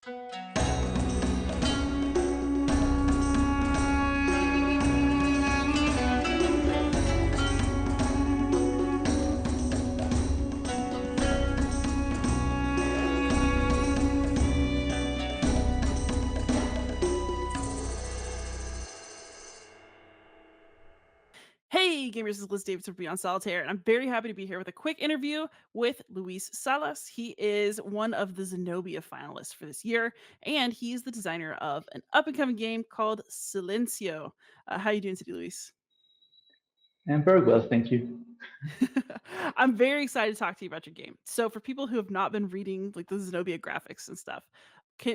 Hey, gamers, this is Liz Davis from Beyond Solitaire, and I'm very happy to be here with a quick interview with Luis Salas. He is one of the Zenobia finalists for this year, and he's the designer of an up-and-coming game called Silencio. How you doing today, Luis? I'm very well, thank you. I'm very excited to talk to you about your game. So, for people who have not been reading like the Zenobia graphics and stuff,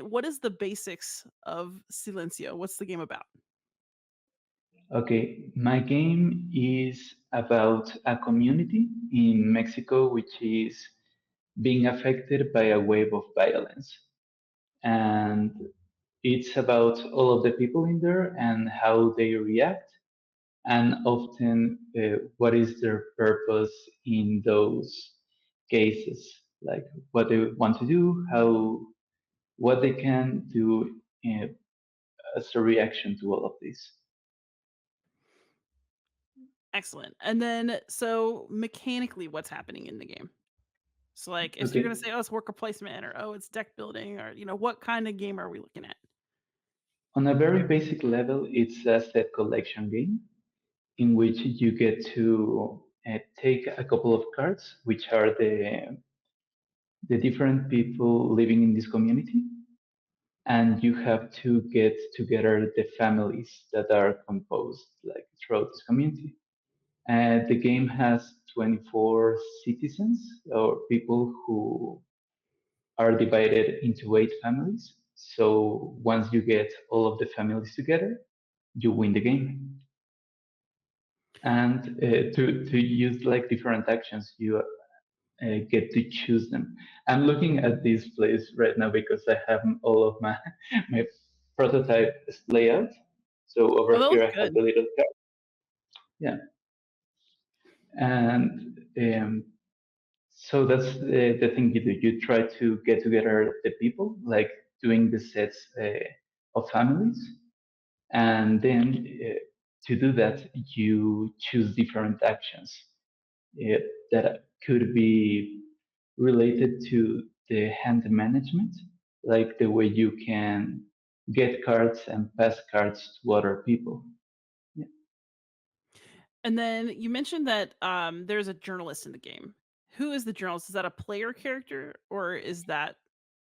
what is the basics of Silencio? What's the game about? Okay, my game is about a community in Mexico which is being affected by a wave of violence. And it's about all of the people in there and how they react, and often what is their purpose in those cases, like what they want to do, what they can do as a reaction to all of this. Excellent. And then, so mechanically, what's happening in the game? So, like, if you're gonna Okay, say, "Oh, it's worker placement," or "Oh, it's deck building," or what kind of game are we looking at? on a very basic level, it's a set collection game in which you get to take a couple of cards, which are the different people living in this community, and you have to get together the families that are composed like throughout this community. And the game has 24 citizens or people who are divided into 8 families. So once you get all of the families together, you win the game. And to use like different actions, you get to choose them. I'm looking at this place right now because I have all of my my prototype layout. So Oh, over that here looks I have good. the little card. Yeah, and so that's the thing you do. You try to get together the people, like doing the sets of families, and then to do that, you choose different actions uh, that could be related to the hand management, like the way you can get cards and pass cards to other people. Yeah. And then you mentioned that there's a journalist in the game. Who is the journalist? Is that a player character, or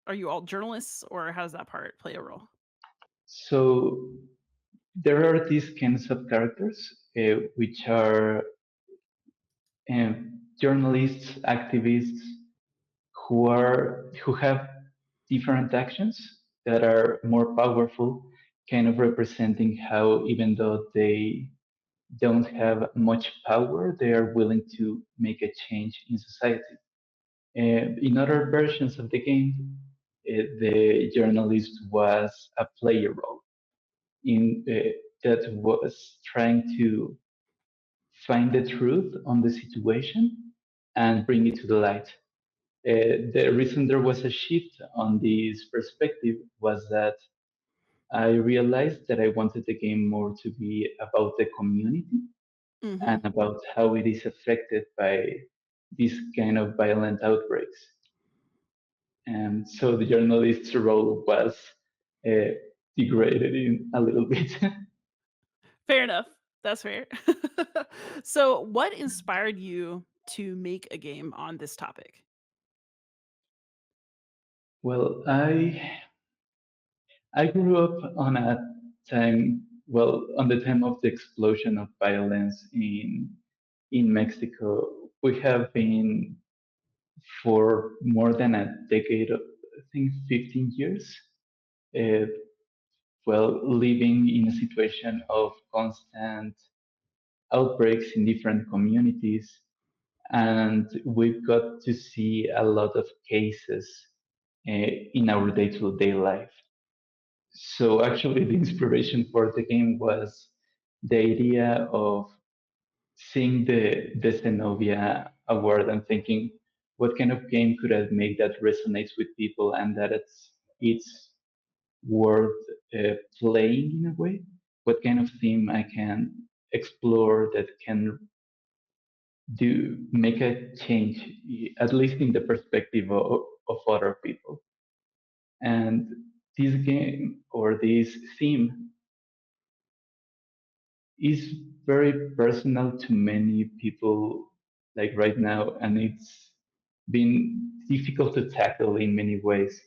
are you all journalists, or how does that part play a role? So there are these kinds of characters which are journalists, activists who have different actions that are more powerful, kind of representing how even though they don't have much power, they are willing to make a change in society. In other versions of the game, the journalist was a player role in that was trying to find the truth on the situation and bring it to the light. The reason there was a shift on this perspective was that I realized that I wanted the game more to be about the community Hmm. and about how it is affected by these kind of violent outbreaks. And so the journalist's role was uh, degraded in a little bit. Fair enough. That's fair. So, what inspired you to make a game on this topic? Well, I grew up on a time, well, on the time of the explosion of violence in Mexico. We have been for more than a decade, I think 15 years, uh, well, living in a situation of constant outbreaks in different communities. And we've got to see a lot of cases in our day to day life. So actually, the inspiration for the game was the idea of seeing the Zenobia award and thinking, what kind of game could I make that resonates with people and that it's worth playing in a way. What kind of theme I can explore that can do make a change, at least in the perspective of other people. And this game or this theme is very personal to many people like right now, and it's been difficult to tackle in many ways,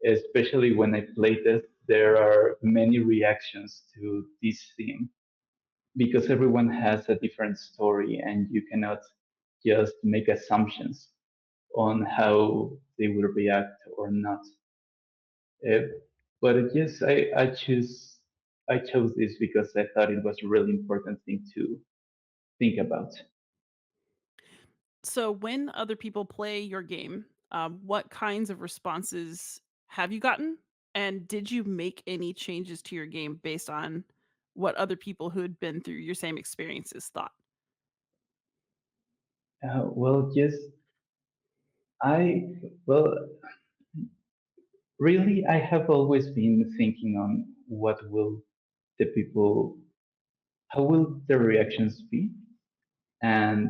especially when I played it. There are many reactions to this theme because everyone has a different story, and you cannot just make assumptions on how they will react or not. Uh, but yes, I chose this because I thought it was a really important thing to think about. So when other people play your game, what kinds of responses have you gotten? And did you make any changes to your game based on what other people who had been through your same experiences thought? Well, yes, I well really I have always been thinking on what will the people, how will the reactions be, and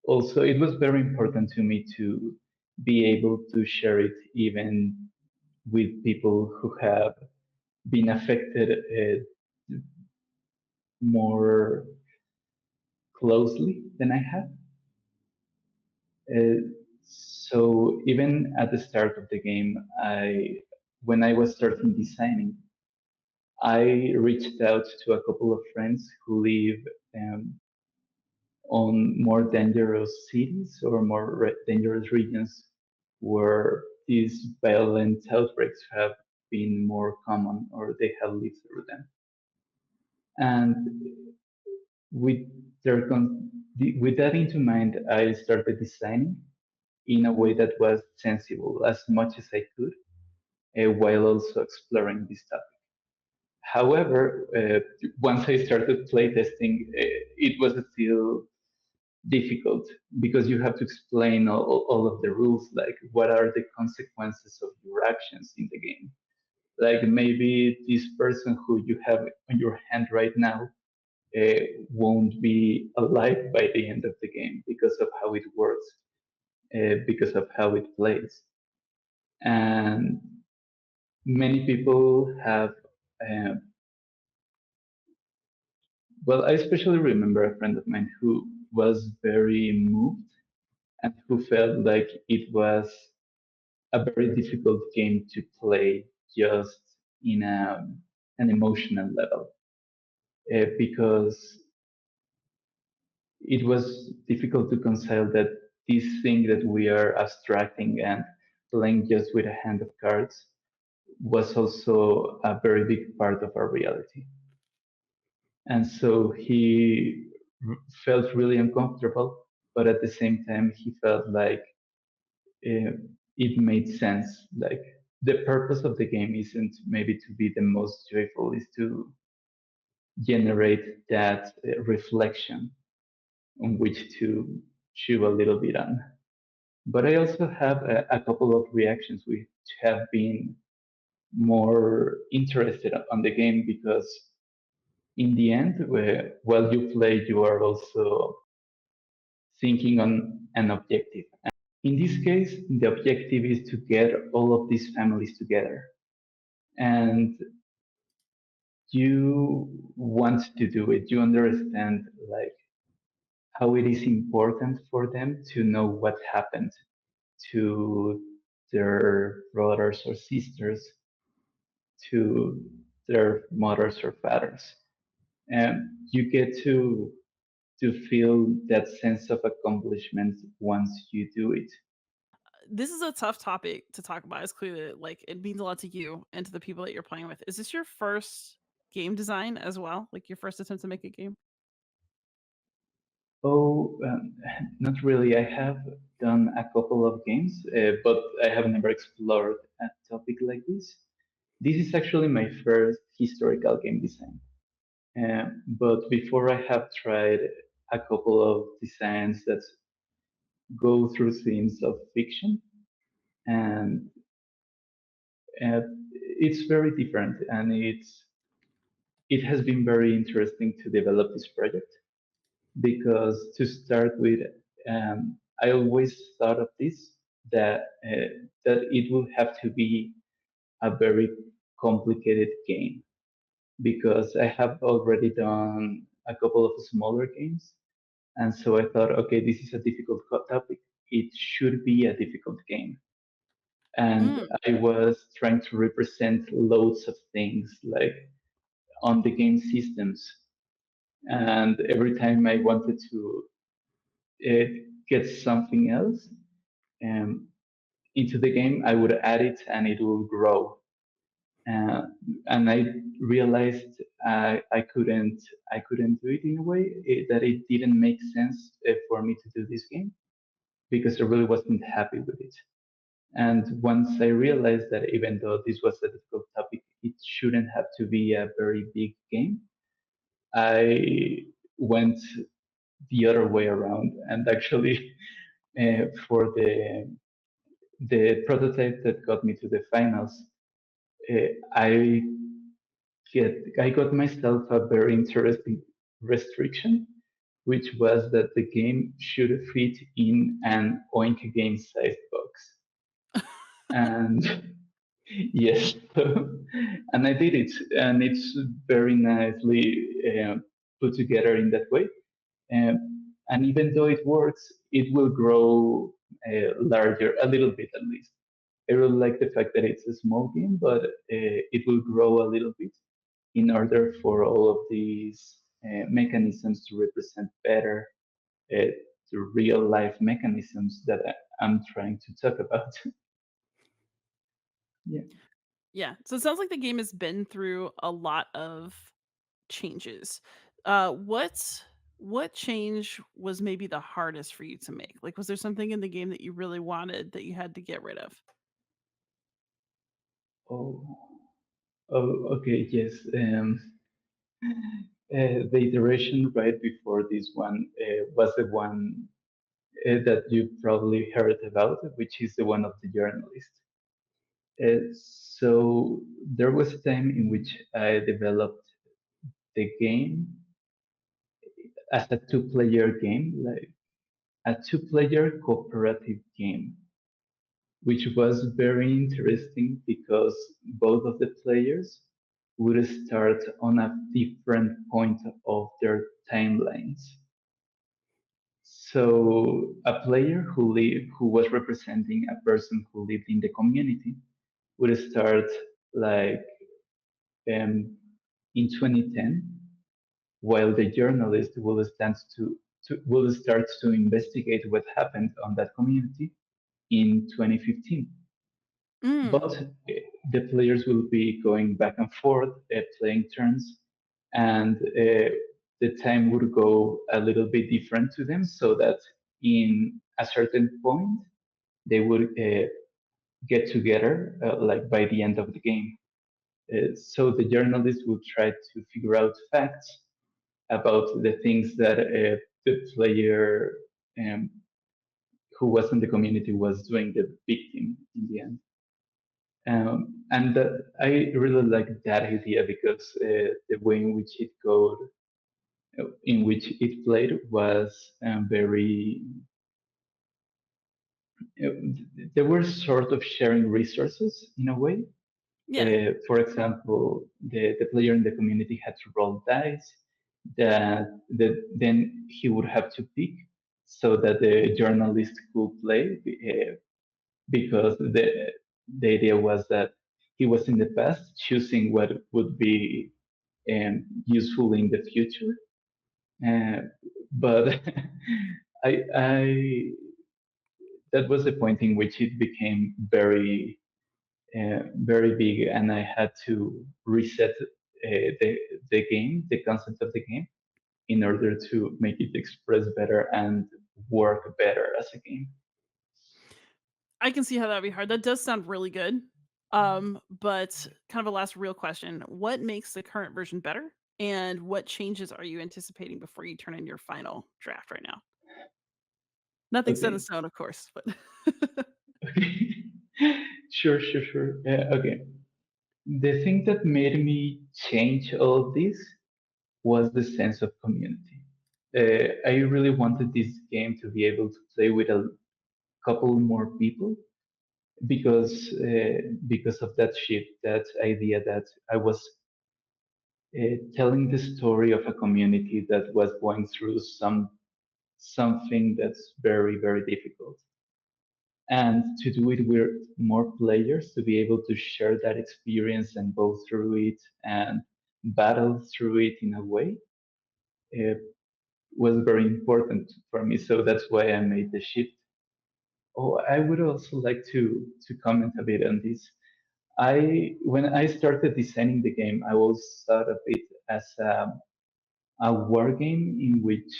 also it was very important to me to be able to share it even with people who have been affected more closely than I have. Uh, so even at the start of the game, when I was starting designing, I reached out to a couple of friends who live um, on more dangerous cities or more dangerous regions where these violent outbreaks have been more common or they have lived through them. And with with that into mind, I started designing in a way that was sensible as much as I could, while also exploring this topic. However, once I started playtesting, it was still difficult because you have to explain all of the rules, like what are the consequences of your actions in the game. Like maybe this person who you have on your hand right now uh, won't be alive by the end of the game because of how it works, because of how it plays. And many people have, uh, well, I especially remember a friend of mine who was very moved and who felt like it was a very difficult game to play just in an emotional level, because it was difficult to reconcile that this thing that we are abstracting and playing just with a hand of cards was also a very big part of our reality. And so he felt really uncomfortable, but at the same time, he felt like uh, it made sense. Like the purpose of the game isn't maybe to be the most joyful, is to generate that reflection on which to chew a little bit on. But I also have a couple of reactions which have been more interested on the game because in the end, while you play, you are also thinking on an objective. In this case, the objective is to get all of these families together. And you want to do it. You understand like how it is important for them to know what happened to their brothers or sisters, to their mothers or fathers. And you get to feel that sense of accomplishment once you do it. This is a tough topic to talk about. It's clear that like it means a lot to you and to the people that you're playing with. Is this your first game design as well? Like your first attempt to make a game? Oh, not really. I have done a couple of games, but I have never explored a topic like this. This is actually my first historical game design. But before I have tried a couple of designs that go through themes of fiction, and it's very different, and it has been very interesting to develop this project because to start with, I always thought of this that that it will have to be a very complicated game because I have already done a couple of smaller games, and so I thought, okay, this is a difficult topic. It should be a difficult game, and Mm. I was trying to represent loads of things like on the game systems, and every time I wanted to uh, get something else um, into the game, I would add it and it will grow. Uh, and I realized I couldn't do it in a way that it didn't make sense for me to do this game because I really wasn't happy with it. And once I realized that even though this was a difficult topic, it shouldn't have to be a very big game, I went the other way around and actually for the prototype that got me to the finals, I I got myself a very interesting restriction, which was that the game should fit in an Oink game sized box. And yes, and I did it, and it's very nicely put together in that way. And even though it works, it will grow larger a little bit at least. I really like the fact that it's a small game, but it will grow a little bit in order for all of these mechanisms to represent better uh, the real life mechanisms that I'm trying to talk about. Yeah. Yeah. So it sounds like the game has been through a lot of changes. What change was maybe the hardest for you to make? Like, was there something in the game that you really wanted that you had to get rid of? Oh, okay, yes. The iteration right before this one was the one that you probably heard about, which is the one of the journalist. So there was a time in which I developed the game as a two-player game, like a two-player cooperative game, which was very interesting because both of the players would start on a different point of their timelines. So a player who was representing a person who lived in the community would start like um, in 2010, while the journalist will start to investigate what happened on that community in 2015. Mm. But the players will be going back and forth, playing turns, and the time would go a little bit different to them, so that in a certain point they would get together, like by the end of the game. So the journalist would try to figure out facts about the things that the player um, who was in the community was doing, the victim in the end. And I really like that idea because the way in which it played was very. Uh, they were sort of sharing resources in a way. Yeah. For example, the player in the community had to roll dice that then he would have to pick so that the journalist could play because the idea was that he was in the past choosing what would be useful in the future. Uh, but I that was the point in which it became very big, and I had to reset the game, the concept of the game, in order to make it express better and work better as a game. I can see how that'd be hard. That does sound really good. But kind of a last real question. What makes the current version better? And what changes are you anticipating before you turn in your final draft right now? Nothing set in Okay. stone, of course, but Okay. Sure. Okay. The thing that made me change all of this was the sense of community. I really wanted this game to be able to play with a couple more people because of that shift, that idea that I was telling the story of a community that was going through something that's very very difficult, and to do it with more players to be able to share that experience and go through it and battle through it in a way uh, was very important for me. So that's why I made the shift. Oh, I would also like to comment a bit on this. I When I started designing the game, I always thought of it as a war game in which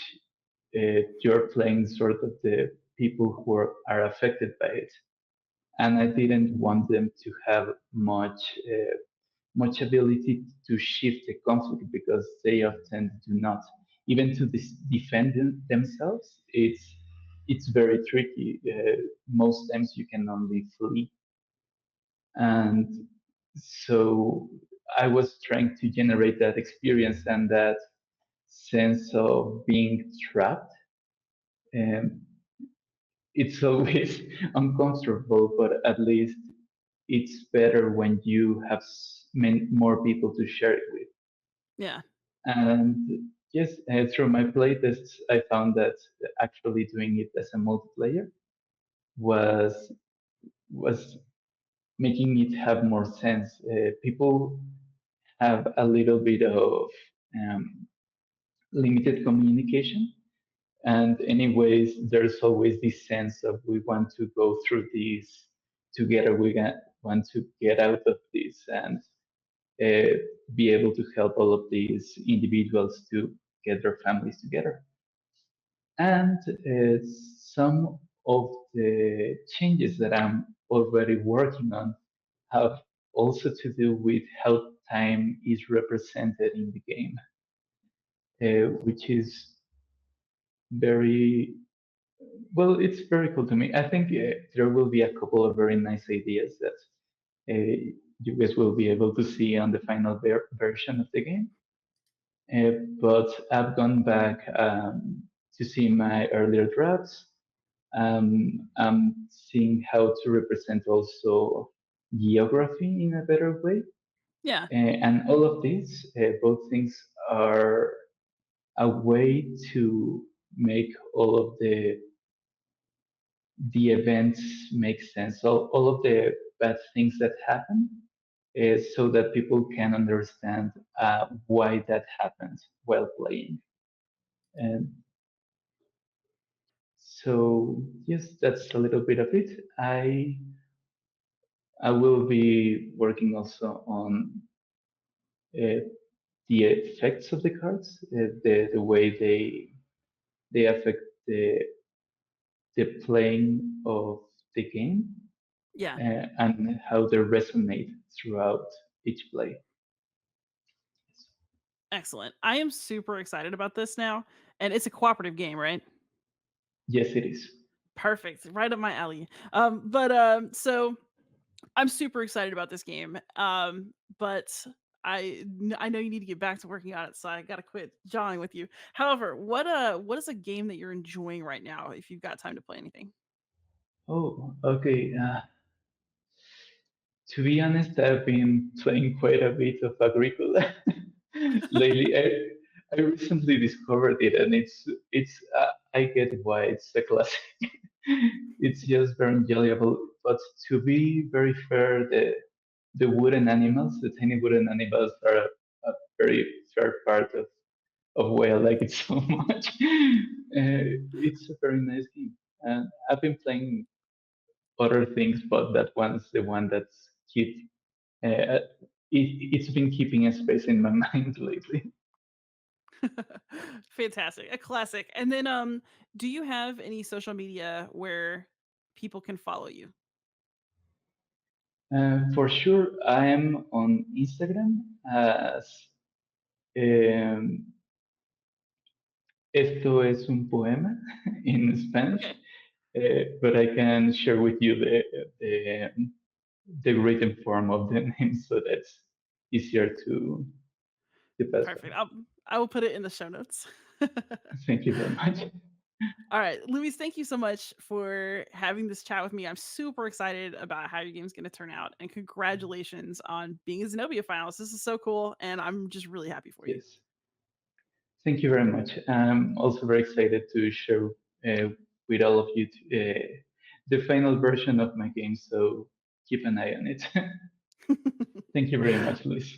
you're playing sort of the people who are affected by it, and I didn't want them to have much ability to shift the conflict because they often do not. Even to defend themselves, it's very tricky. Most times you can only flee, and so I was trying to generate that experience and that sense of being trapped. And it's always uncomfortable, but at least it's better when you have many more people to share it with. Yeah. And yes, through my playtests, I found that actually doing it as a multiplayer was was making it have more sense. People have a little bit of um, limited communication, and anyways, there's always this sense of we want to go through this together. Want to get out of this and uh, be able to help all of these individuals to get their families together. And some of the changes that I'm already working on have also to do with how time is represented in the game, which is very well, it's very cool to me. I think there will be a couple of very nice ideas that uh, you guys will be able to see on the final version of the game. But I've gone back to see my earlier drafts. I'm seeing how to represent also geography in a better way. Yeah. And all of these, both things are a way to make all of the events make sense. So all of the bad things that happen is so that people can understand why that happened while playing. And so yes, that's a little bit of it. I will be working also on uh, the effects of the cards, the way they affect the playing of the game, Yeah. and how they resonate throughout each play. Excellent. I am super excited about this now, and it's a cooperative game, right? Yes, it is. Perfect. Right up my alley. So I'm super excited about this game. But I know you need to get back to working on it, so I gotta quit jawing with you. However, what is a game that you're enjoying right now if you've got time to play anything? Oh, okay. To be honest, I've been playing quite a bit of Agricola lately. I recently discovered it, and I get why it's a classic. It's just very enjoyable. But to be very fair, the wooden animals, the tiny wooden animals, are a very fair part of why I like it so much. It's a very nice game, and I've been playing other things, but that one's the one that's keep it's been keeping a space in my mind lately. Fantastic. A classic. And then do you have any social media where people can follow you? For sure, I am on Instagram as um, esto es un poema in Spanish, Okay. but I can share with you the written form of the name, so that's easier to pass Perfect. on. I will put it in the show notes. Thank you very much. All right, Luis, thank you so much for having this chat with me. I'm super excited about how your game's going to turn out, and congratulations on being a Zenobia finalist. This is so cool, and I'm just really happy for you. Yes, thank you very much. I'm also very excited to share with all of you the final version of my game. So keep an eye on it. Thank you very much, Luis.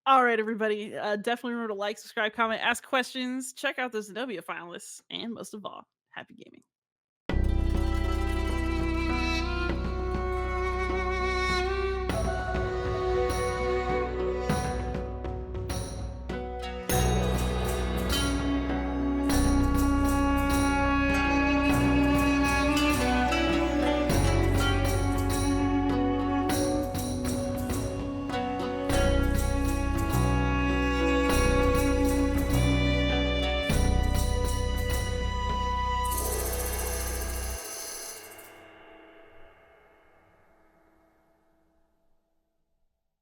All right, everybody. Definitely remember to like, subscribe, comment, ask questions, check out the Zenobia finalists, and most of all, happy gaming.